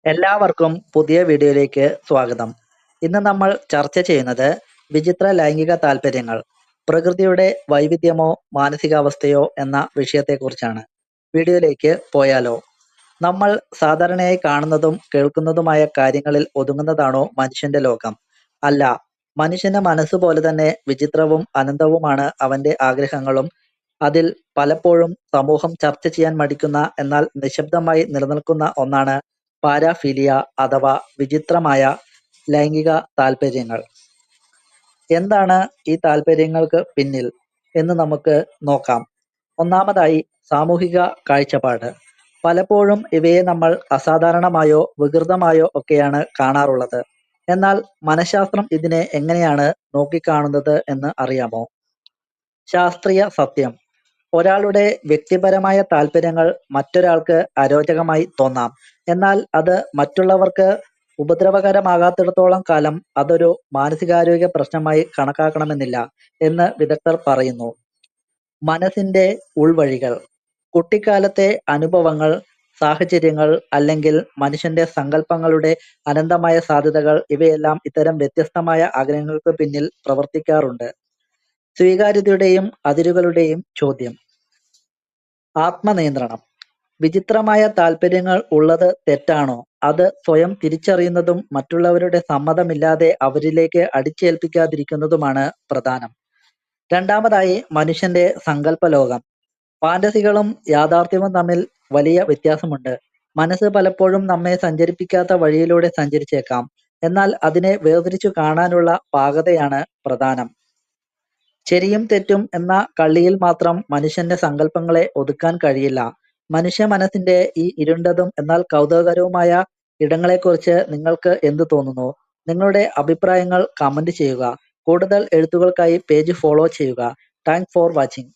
എല്ലാവർക്കും പുതിയ വീഡിയോയിലേക്ക് സ്വാഗതം. ഇന്ന് നമ്മൾ ചർച്ച ചെയ്യുന്നത് വിചിത്ര ലൈംഗിക താൽപ്പര്യങ്ങൾ, പ്രകൃതിയുടെ വൈവിധ്യമോ മാനസികാവസ്ഥയോ എന്ന വിഷയത്തെക്കുറിച്ചാണ്. വീഡിയോയിലേക്ക് പോയാലോ? നമ്മൾ സാധാരണയായി കാണുന്നതും കേൾക്കുന്നതുമായ കാര്യങ്ങളിൽ ഒതുങ്ങുന്നതാണോ മനുഷ്യന്റെ ലോകം? അല്ല, മനുഷ്യന്റെ മനസ്സ് പോലെ തന്നെ വിചിത്രവും അനന്തവുമാണ് അവന്റെ ആഗ്രഹങ്ങളും. അതിൽ പലപ്പോഴും സമൂഹം ചർച്ച ചെയ്യാൻ മടിക്കുന്ന എന്നാൽ നിശബ്ദമായി നിലനിൽക്കുന്ന ഒന്നാണ് പാരാഫീലിയ അഥവാ വിചിത്രമായ ലൈംഗിക താൽപ്പര്യങ്ങൾ. എന്താണ് ഈ താൽപ്പര്യങ്ങൾക്ക് പിന്നിൽ എന്ന് നമുക്ക് നോക്കാം. ഒന്നാമതായി, സാമൂഹിക കാഴ്ചപ്പാട്. പലപ്പോഴും ഇവയെ നമ്മൾ അസാധാരണമായോ വികൃതമായോ ഒക്കെയാണ് കാണാറുള്ളത്. എന്നാൽ മനഃശാസ്ത്രം ഇതിനെ എങ്ങനെയാണ് നോക്കിക്കാണുന്നത് എന്ന് അറിയാമോ? ശാസ്ത്രീയ സത്യം. ഒരാളുടെ വ്യക്തിപരമായ താൽപ്പര്യങ്ങൾ മറ്റൊരാൾക്ക് അരോചകമായി തോന്നാം. എന്നാൽ അത് മറ്റുള്ളവർക്ക് ഉപദ്രവകരമാകാത്തിടത്തോളം കാലം അതൊരു മാനസികാരോഗ്യ പ്രശ്നമായി കണക്കാക്കണമെന്നില്ല എന്ന് വിദഗ്ധർ പറയുന്നു. മനസ്സിന്റെ ഉൾവഴികൾ. കുട്ടിക്കാലത്തെ അനുഭവങ്ങൾ, സാഹചര്യങ്ങൾ അല്ലെങ്കിൽ മനുഷ്യന്റെ സങ്കല്പങ്ങളുടെ അനന്തമായ സാധ്യതകൾ ഇവയെല്ലാം ഇത്തരം വ്യത്യസ്തമായ ആഗ്രഹങ്ങൾക്ക് പിന്നിൽ പ്രവർത്തിക്കാറുണ്ട്. സ്വീകാര്യതയുടെയും അതിരുകളുടെയും ചോദ്യം. ആത്മനിയന്ത്രണം. വിചിത്രമായ താൽപ്പര്യങ്ങൾ ഉള്ളത് തെറ്റാണോ? അത് സ്വയം തിരിച്ചറിയുന്നതും മറ്റുള്ളവരുടെ സമ്മതമില്ലാതെ അവരിലേക്ക് അടിച്ചേൽപ്പിക്കാതിരിക്കുന്നതുമാണ് പ്രധാനം. രണ്ടാമതായി, മനുഷ്യന്റെ സങ്കല്പലോകം. ഫാന്റസികളും യാഥാർത്ഥ്യവും തമ്മിൽ വലിയ വ്യത്യാസമുണ്ട്. മനസ്സ് പലപ്പോഴും നമ്മെ സഞ്ചരിപ്പിക്കാത്ത വഴിയിലൂടെ സഞ്ചരിച്ചേക്കാം. എന്നാൽ അതിനെ വേർതിരിച്ചു കാണാനുള്ള പാകതയാണ് പ്രധാനം. ശരിയും തെറ്റും എന്ന കള്ളിയിൽ മാത്രം മനുഷ്യന്റെ സങ്കല്പങ്ങളെ ഒതുക്കാൻ കഴിയില്ല. മനുഷ്യ മനസ്സിന്റെ ഈ ഇരുണ്ടതും എന്നാൽ കൗതുകകരവുമായ ഇടങ്ങളെക്കുറിച്ച് നിങ്ങൾക്ക് എന്ത് തോന്നുന്നു? നിങ്ങളുടെ അഭിപ്രായങ്ങൾ കമന്റ് ചെയ്യുക. കൂടുതൽ എഴുത്തുകൾക്കായി പേജ് ഫോളോ ചെയ്യുക. Thanks for watching.